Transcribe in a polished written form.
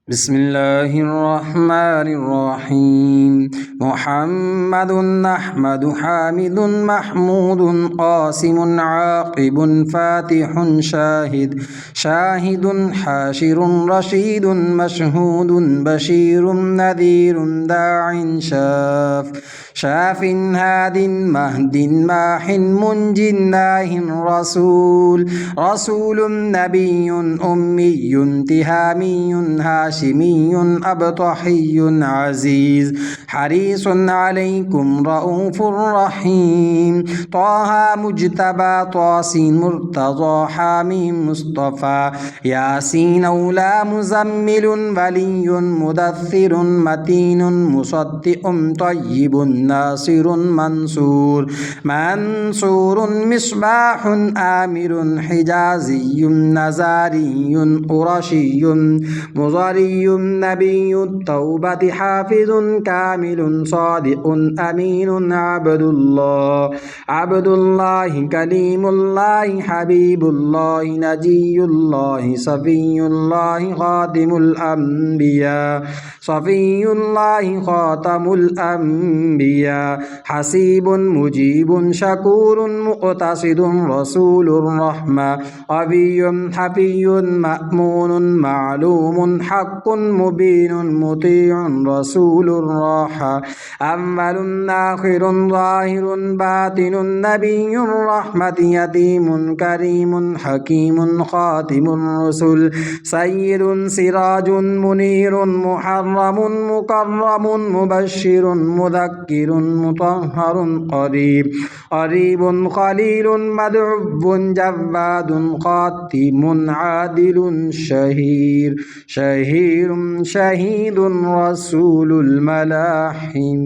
بسم الله الرحمن الرحيم محمد أحمد حامد محمود قاسم عاقب فاتح شاهد حاشر رشيد مشهود بشير نذير داع شاف هاد مهد ماح منج ناه رسول نبي أمي تهامي هاشمي أبطحي عزيز حريص عليكم رؤوف رحيم طه مجتبى طاسين مرتضى حاميم مصطفى ياسين أولى مزمل ولي مدثر متين مصدئ طيب ناصر منصور مصباح آمر حجازي نزاري قرشي مضري نبي التوبة حافظ كامل صادق أمين عبد الله كليم الله حبيب الله نجي الله صفي الله خاتم الأنبياء خاتم الأنبياء حسيب مجيب شكور مقتصد رسول الرحمة قوي حفي مأمون معلوم حق مبين مطيع رسول الراحة أول آخر ظاهر باطن نبي الرحمة يتيم كريم حكيم خاتم الرسل سيد سراج منير محرم مكرم مبشر مذكر مطهر قريب خليل مدعو جواد خاتم عادل شهيد رسول الملاحم.